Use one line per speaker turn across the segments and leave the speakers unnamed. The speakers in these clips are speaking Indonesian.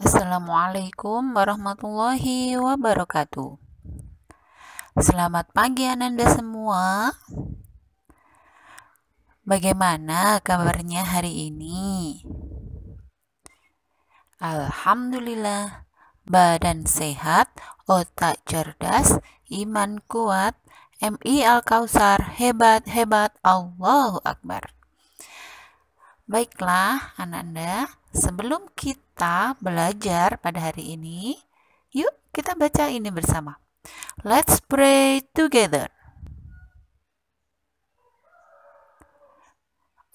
Assalamualaikum warahmatullahi wabarakatuh. Selamat pagi Ananda semua. Bagaimana kabarnya hari ini? Alhamdulillah, badan sehat, otak cerdas, iman kuat, MI Al-Kausar hebat-hebat, Allahu Akbar. Baiklah Ananda, sebelum kita belajar pada hari ini, yuk kita baca ini bersama. Let's pray together.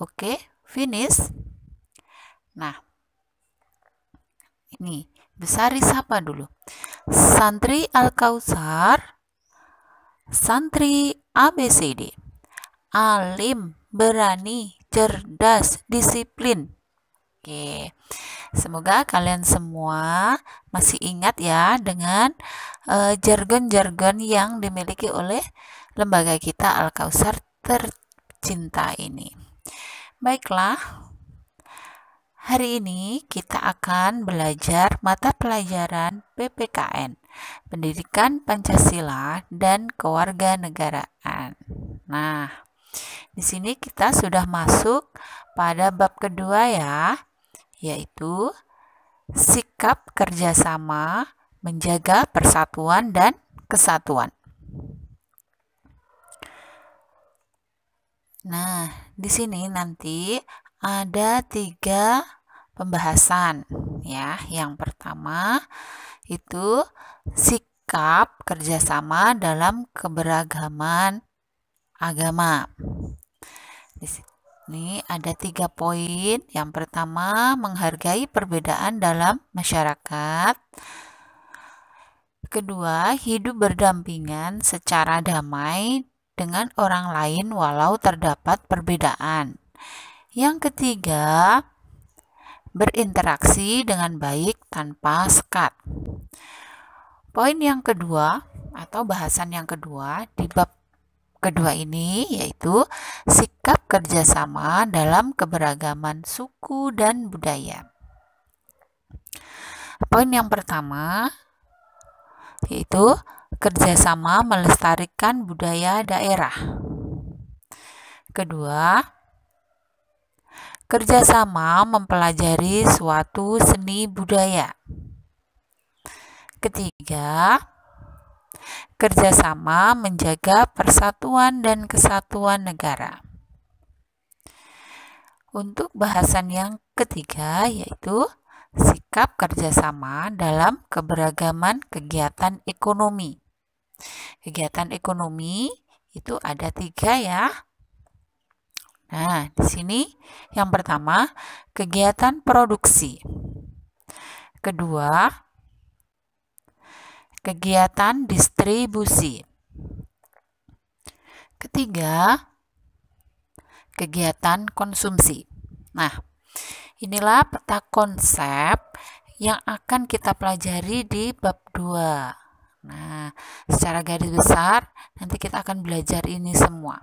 Oke, finish. Nah, ini besari sapa dulu. Santri Al-Kausar, santri ABCD, alim, berani, cerdas, disiplin. Oke, semoga kalian semua masih ingat ya dengan jargon-jargon yang dimiliki oleh lembaga kita Al-Kausar tercinta ini. Baiklah, hari ini kita akan belajar mata pelajaran PPKN, Pendidikan Pancasila dan Kewarganegaraan. Nah, di sini kita sudah masuk pada bab kedua ya, yaitu sikap kerjasama menjaga persatuan dan kesatuan. Nah, di sini nanti ada 3 pembahasan ya. Yang pertama itu sikap kerjasama dalam keberagaman agama. Di sini ada 3 poin. Yang pertama, menghargai perbedaan dalam masyarakat. Kedua, hidup berdampingan secara damai dengan orang lain walau terdapat perbedaan. Yang ketiga, berinteraksi dengan baik tanpa sekat. Poin yang kedua atau bahasan yang kedua di bab kedua ini yaitu sikap kerjasama dalam keberagaman suku dan budaya. Poin yang pertama yaitu kerjasama melestarikan budaya daerah. Kedua, kerjasama mempelajari suatu seni budaya. Ketiga, kerjasama menjaga persatuan dan kesatuan negara. Untuk bahasan yang ketiga yaitu sikap kerjasama dalam keberagaman kegiatan ekonomi. Kegiatan ekonomi itu ada 3 ya. Nah, di sini yang pertama kegiatan produksi. Kedua, kegiatan distribusi. Ketiga, kegiatan konsumsi. Nah, inilah peta konsep yang akan kita pelajari di bab 2. Nah, secara garis besar nanti kita akan belajar ini semua.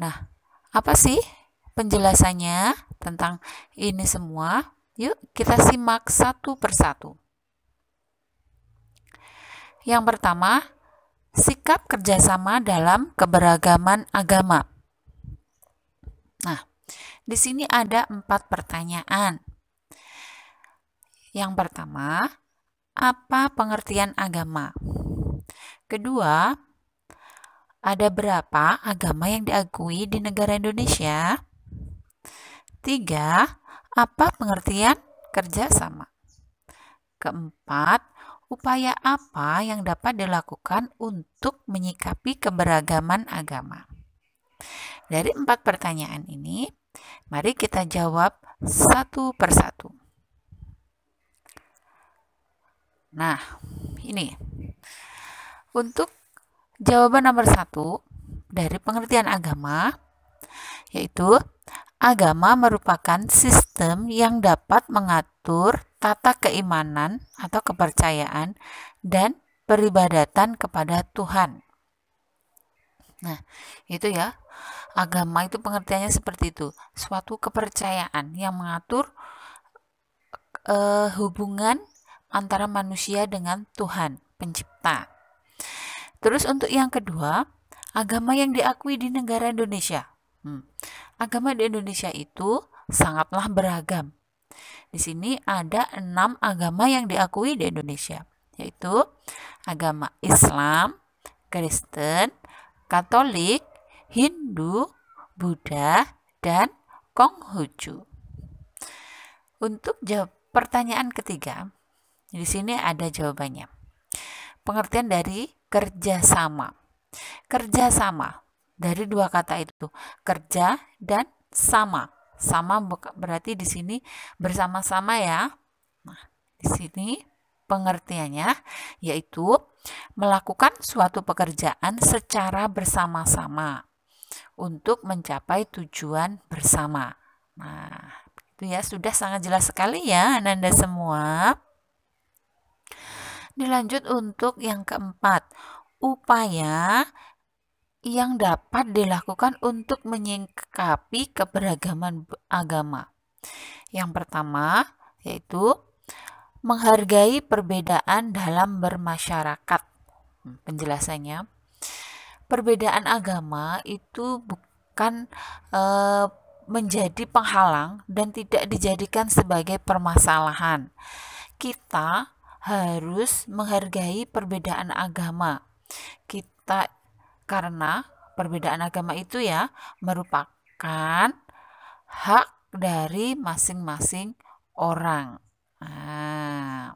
Nah, apa sih penjelasannya tentang ini semua? Yuk kita simak satu persatu. Yang pertama, sikap kerjasama dalam keberagaman agama. Nah, di sini ada 4 pertanyaan. Yang pertama, apa pengertian agama? Kedua, ada berapa agama yang diakui di negara Indonesia? 3, apa pengertian kerjasama? Keempat, upaya apa yang dapat dilakukan untuk menyikapi keberagaman agama? Dari 4 pertanyaan ini, mari kita jawab satu persatu. Nah, ini. Untuk jawaban nomor 1 dari pengertian agama, yaitu agama merupakan sistem yang dapat mengatur tata keimanan atau kepercayaan dan peribadatan kepada Tuhan. Nah, itu ya. Agama itu pengertiannya seperti itu, suatu kepercayaan yang mengatur hubungan antara manusia dengan Tuhan Pencipta. Terus untuk yang kedua, agama yang diakui di negara Indonesia. Agama di Indonesia itu sangatlah beragam. Di sini ada 6 agama yang diakui di Indonesia, yaitu agama Islam, Kristen, Katolik, Hindu, Buddha, dan Konghucu. Untuk pertanyaan ketiga, di sini ada jawabannya. Pengertian dari kerjasama. Kerjasama dari dua kata itu, kerja dan sama. Sama berarti di sini bersama-sama ya. Nah, di sini pengertiannya yaitu melakukan suatu pekerjaan secara bersama-sama untuk mencapai tujuan bersama. Nah, itu ya, sudah sangat jelas sekali ya Anda semua. Dilanjut untuk yang keempat, upaya yang dapat dilakukan untuk menyikapi keberagaman agama. Yang pertama yaitu menghargai perbedaan dalam bermasyarakat. Penjelasannya, perbedaan agama itu bukan menjadi penghalang dan tidak dijadikan sebagai permasalahan. Kita harus menghargai perbedaan agama. Karena perbedaan agama itu ya merupakan hak dari masing-masing orang. Nah,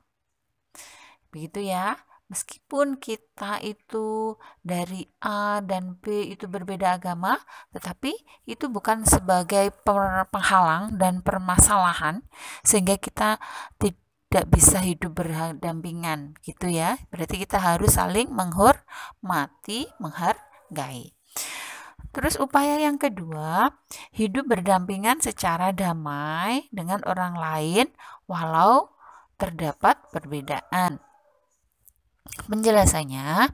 begitu ya. Meskipun kita itu dari A dan B itu berbeda agama, tetapi itu bukan sebagai penghalang dan permasalahan sehingga kita tidak bisa hidup berdampingan gitu ya. Berarti kita harus saling menghormati, menghargai. Terus upaya yang kedua, hidup berdampingan secara damai dengan orang lain walau terdapat perbedaan. Penjelasannya,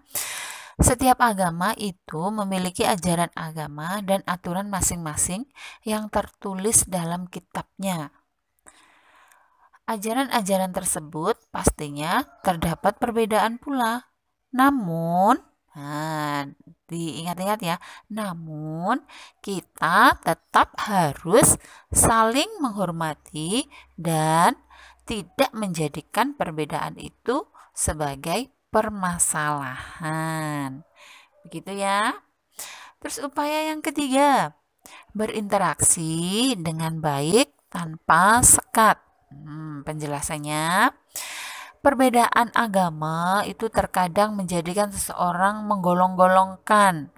setiap agama itu memiliki ajaran agama dan aturan masing-masing yang tertulis dalam kitabnya. Ajaran-ajaran tersebut pastinya terdapat perbedaan pula. Namun, diingat-ingat ya, namun kita tetap harus saling menghormati dan tidak menjadikan perbedaan itu sebagai permasalahan. Begitu ya. Terus upaya yang ketiga, berinteraksi dengan baik tanpa sekat. Penjelasannya, perbedaan agama itu terkadang menjadikan seseorang menggolong-golongkan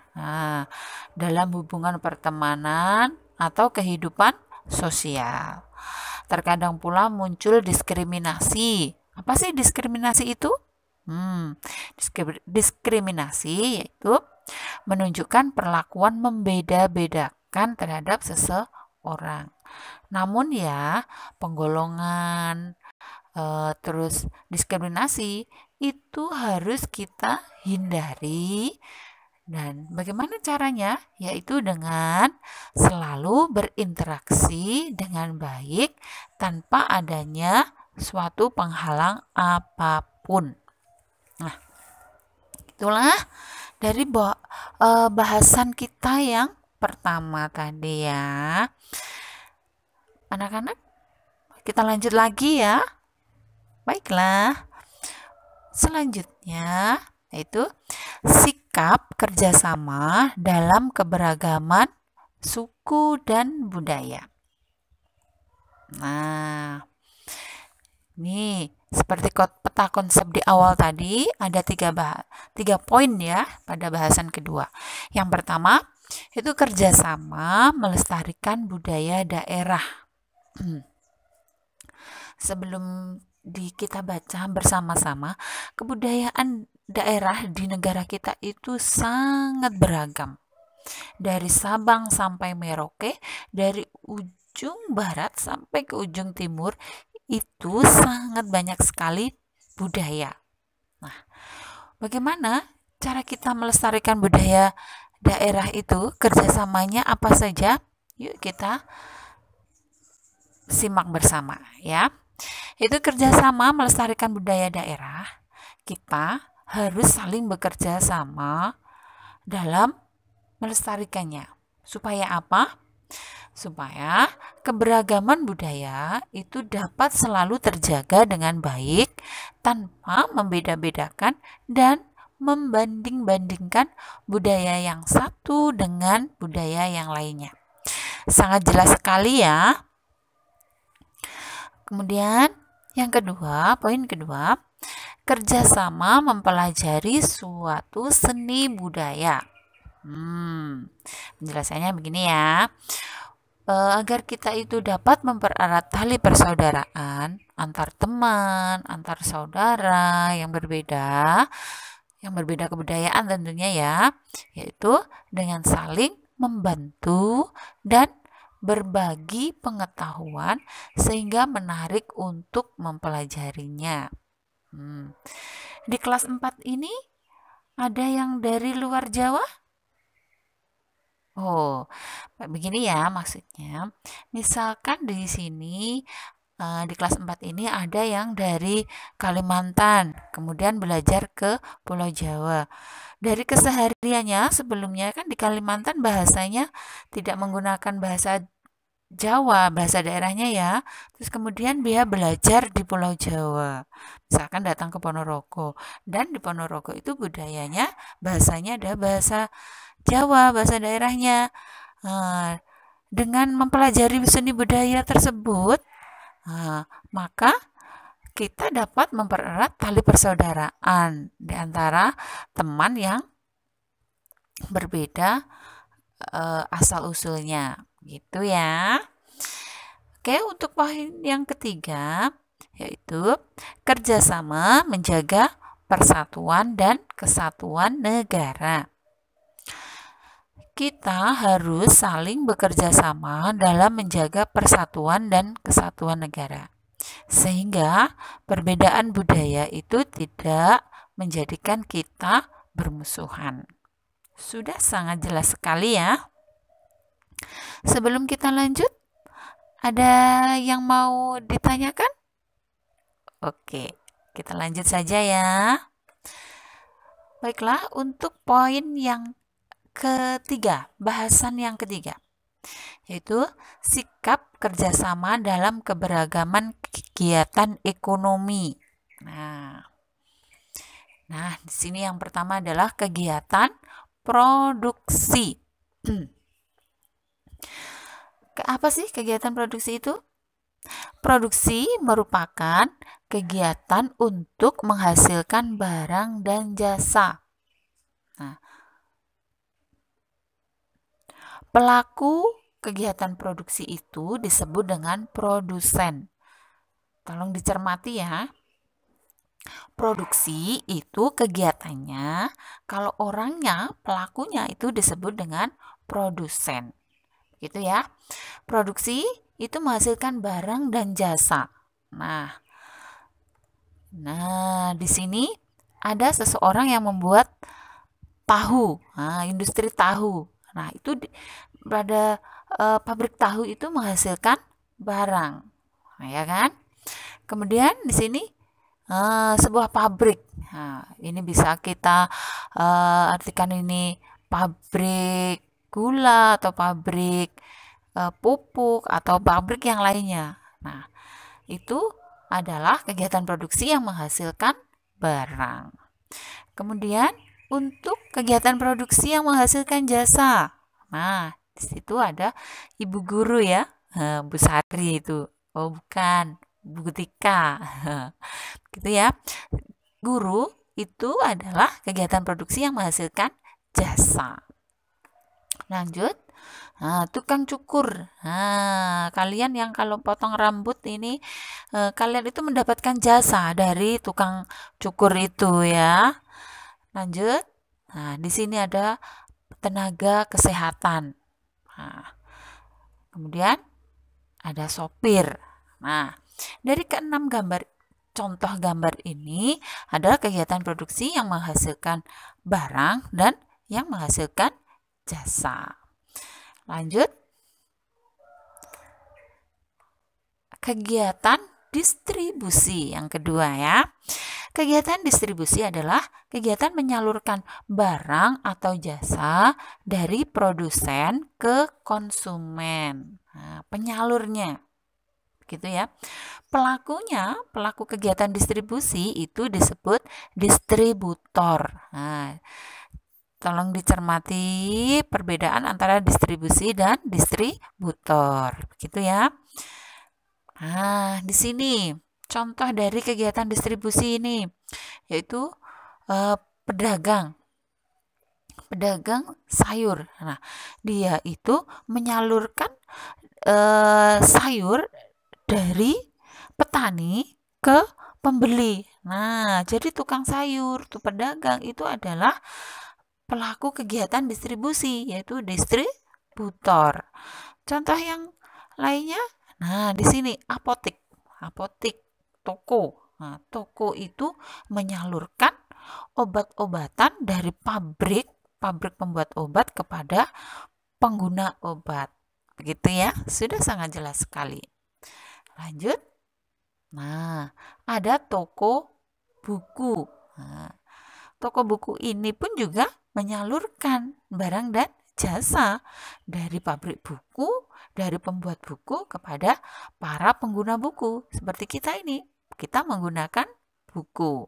dalam hubungan pertemanan atau kehidupan sosial. Terkadang pula muncul diskriminasi. Apa sih diskriminasi itu? Diskriminasi yaitu menunjukkan perlakuan membeda-bedakan terhadap seseorang. Namun ya, penggolongan, terus diskriminasi itu harus kita hindari. Dan bagaimana caranya? Yaitu dengan selalu berinteraksi dengan baik tanpa adanya suatu penghalang apapun. Nah, itulah dari bahasan kita yang pertama tadi ya. Anak-anak, kita lanjut lagi ya. Baiklah. Selanjutnya yaitu sikap kerjasama dalam keberagaman suku dan budaya. Nah, ini seperti peta konsep di awal tadi, ada tiga poin ya pada bahasan kedua. Yang pertama, itu kerjasama melestarikan budaya daerah. Sebelum kita baca bersama-sama, kebudayaan daerah di negara kita itu sangat beragam. Dari Sabang sampai Merauke, dari ujung barat sampai ke ujung timur, itu sangat banyak sekali budaya. Nah, bagaimana cara kita melestarikan budaya daerah itu? Kerjasamanya apa saja? Yuk kita simak bersama ya. itu kerjasama melestarikan budaya daerah. Kita harus saling bekerja sama dalam melestarikannya. Supaya apa? Supaya keberagaman budaya itu dapat selalu terjaga dengan baik tanpa membeda-bedakan dan membanding-bandingkan budaya yang satu dengan budaya yang lainnya. Sangat jelas sekali ya. Kemudian yang kedua, poin kedua, kerjasama mempelajari suatu seni budaya. Penjelasannya begini ya. Agar kita itu dapat mempererat tali persaudaraan antar teman, antar saudara yang berbeda kebudayaan tentunya ya, yaitu dengan saling membantu dan berbagi pengetahuan sehingga menarik untuk mempelajarinya. Di kelas 4 ini ada yang dari luar Jawa? Oh, begini ya maksudnya. Misalkan di sini di kelas 4 ini ada yang dari Kalimantan, kemudian belajar ke Pulau Jawa. Dari kesehariannya sebelumnya kan di Kalimantan bahasanya tidak menggunakan bahasa Jawa, bahasa daerahnya ya. Terus kemudian dia belajar di Pulau Jawa. Misalkan datang ke Ponorogo. Dan di Ponorogo itu budayanya, bahasanya ada bahasa Jawa, bahasa daerahnya. Dengan mempelajari seni budaya tersebut, maka kita dapat mempererat tali persaudaraan di antara teman yang berbeda asal-usulnya. Gitu ya. Oke, untuk poin yang ketiga, yaitu kerjasama menjaga persatuan dan kesatuan negara. Kita harus saling bekerja sama dalam menjaga persatuan dan kesatuan negara. Sehingga perbedaan budaya itu tidak menjadikan kita bermusuhan. Sudah sangat jelas sekali ya. Sebelum kita lanjut, ada yang mau ditanyakan? Oke, kita lanjut saja ya. Baiklah, untuk poin yang ketiga, bahasan yang ketiga, yaitu sikap kerjasama dalam keberagaman kegiatan ekonomi. Nah, di sini yang pertama adalah kegiatan produksi. Apa sih kegiatan produksi itu? Produksi merupakan kegiatan untuk menghasilkan barang dan jasa. Pelaku kegiatan produksi itu disebut dengan produsen. Tolong dicermati ya. Produksi itu kegiatannya, kalau orangnya, pelakunya itu disebut dengan produsen. Gitu ya. Produksi itu menghasilkan barang dan jasa. Nah, di sini ada seseorang yang membuat tahu, industri tahu. Nah, itu pada pabrik tahu itu menghasilkan barang, ya kan? Kemudian di sini sebuah pabrik. Ini bisa kita artikan ini pabrik gula atau pabrik pupuk atau pabrik yang lainnya. Nah, itu adalah kegiatan produksi yang menghasilkan barang. Kemudian untuk kegiatan produksi yang menghasilkan jasa. Nah, di situ ada ibu guru ya, Bu Sari itu. Oh, bukan, Bu Tika. Gitu ya. Guru itu adalah kegiatan produksi yang menghasilkan jasa. Lanjut. Tukang cukur. Kalian yang kalau potong rambut ini, kalian itu mendapatkan jasa dari tukang cukur itu ya. Lanjut. Di sini ada tenaga kesehatan. Kemudian ada sopir. Dari keenam contoh gambar ini adalah kegiatan produksi yang menghasilkan barang dan yang menghasilkan jasa. Lanjut. Kegiatan distribusi yang kedua ya. Kegiatan distribusi adalah kegiatan menyalurkan barang atau jasa dari produsen ke konsumen. Nah, penyalurnya gitu ya. Pelaku kegiatan distribusi itu disebut distributor. Nah, tolong dicermati perbedaan antara distribusi dan distributor, begitu ya. Nah, di sini contoh dari kegiatan distribusi ini yaitu pedagang sayur. Nah, dia itu menyalurkan sayur dari petani ke pembeli. Nah, jadi tukang sayur, tuh pedagang itu adalah pelaku kegiatan distribusi, yaitu distributor. Contoh yang lainnya, nah di sini apotek, toko. Nah, toko itu menyalurkan obat-obatan dari pabrik pembuat obat kepada pengguna obat. Begitu ya, sudah sangat jelas sekali. Lanjut. Nah, ada toko buku. Nah, toko buku ini pun juga menyalurkan barang dan jasa dari pabrik buku, dari pembuat buku kepada para pengguna buku. Seperti kita ini, kita menggunakan buku.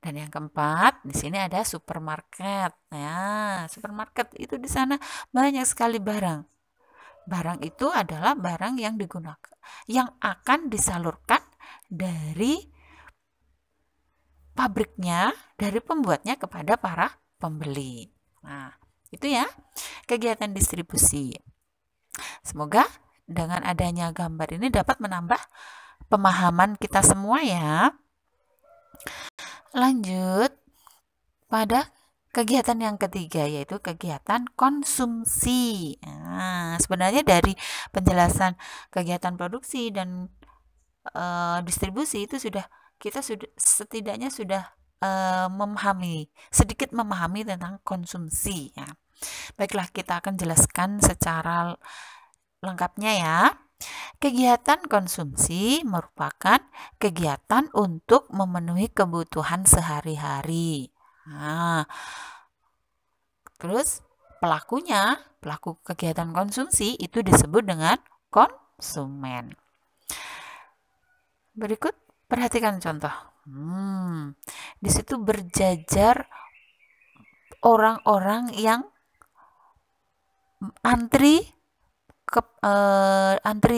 Dan yang keempat, di sini ada supermarket. Nah, supermarket itu di sana banyak sekali barang. Barang itu adalah barang yang digunakan, yang akan disalurkan dari pabriknya, dari pembuatnya kepada para pembeli. Nah, itu ya kegiatan distribusi. Semoga dengan adanya gambar ini dapat menambah pemahaman kita semua ya. Lanjut pada kegiatan yang ketiga, yaitu kegiatan konsumsi. Nah, sebenarnya dari penjelasan kegiatan produksi dan distribusi itu kita setidaknya sudah sedikit memahami tentang konsumsi ya. Baiklah, kita akan jelaskan secara lengkapnya ya. Kegiatan konsumsi merupakan kegiatan untuk memenuhi kebutuhan sehari-hari. Nah, terus pelaku kegiatan konsumsi itu disebut dengan konsumen. Berikut perhatikan contoh. Di situ berjajar orang-orang yang antri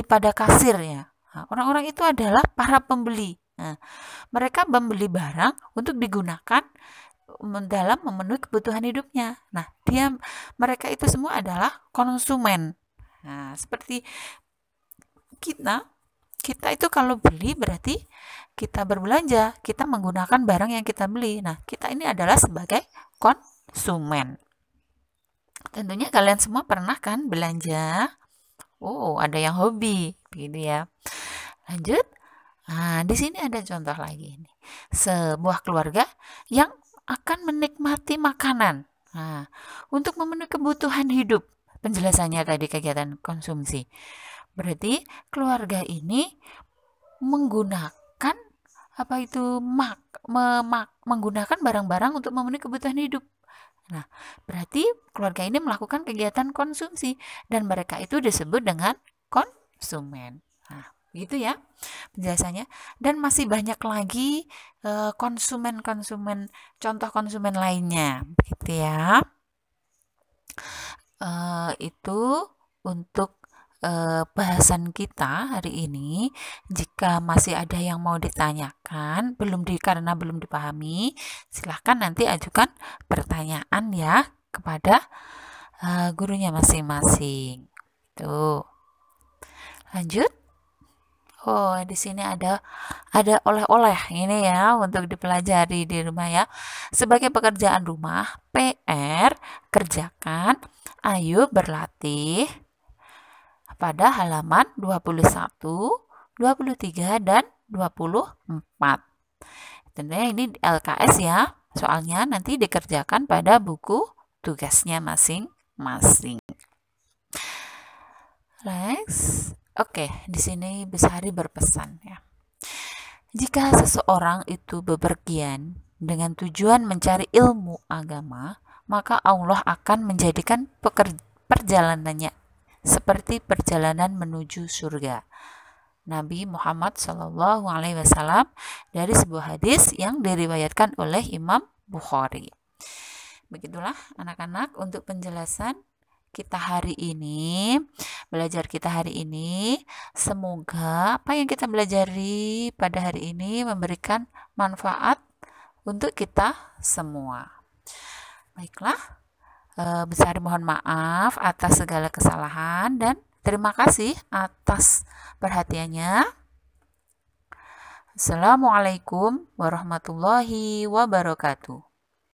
pada kasir ya. Nah, orang-orang itu adalah para pembeli. Nah, mereka membeli barang untuk digunakan dalam memenuhi kebutuhan hidupnya. Nah, mereka itu semua adalah konsumen. Nah, seperti kita itu kalau beli berarti kita berbelanja, kita menggunakan barang yang kita beli. Nah, kita ini adalah sebagai konsumen. Tentunya kalian semua pernah kan belanja? Oh, ada yang hobi, begitu ya. Lanjut. Nah, di sini ada contoh lagi nih. Sebuah keluarga yang akan menikmati makanan. Nah, untuk memenuhi kebutuhan hidup. Penjelasannya tadi kegiatan konsumsi. Berarti keluarga ini menggunakan menggunakan barang-barang untuk memenuhi kebutuhan hidup. Nah, berarti keluarga ini melakukan kegiatan konsumsi dan mereka itu disebut dengan konsumen. Nah, gitu ya penjelasannya. Dan masih banyak lagi contoh konsumen lainnya, begitu ya. Itu untuk bahasan kita hari ini. Jika masih ada yang mau ditanyakan karena belum dipahami, silahkan nanti ajukan pertanyaan ya kepada gurunya masing-masing. Tuh. Lanjut. Oh, di sini ada oleh-oleh ini ya untuk dipelajari di rumah ya. Sebagai pekerjaan rumah, PR, kerjakan, ayo berlatih pada halaman 21, 23, dan 24. Tentunya ini LKS ya, soalnya nanti dikerjakan pada buku tugasnya masing-masing. Next. Oke, di sini Besari berpesan ya. Jika seseorang itu bepergian dengan tujuan mencari ilmu agama, maka Allah akan menjadikan perjalanannya seperti perjalanan menuju surga. Nabi Muhammad Shallallahu Alaihi Wasallam dari sebuah hadis yang diriwayatkan oleh Imam Bukhari. Begitulah anak-anak untuk penjelasan kita hari ini, belajar kita hari ini. Semoga apa yang kita pelajari pada hari ini memberikan manfaat untuk kita semua. Baiklah, Besari mohon maaf atas segala kesalahan dan terima kasih atas perhatiannya. Assalamualaikum warahmatullahi wabarakatuh.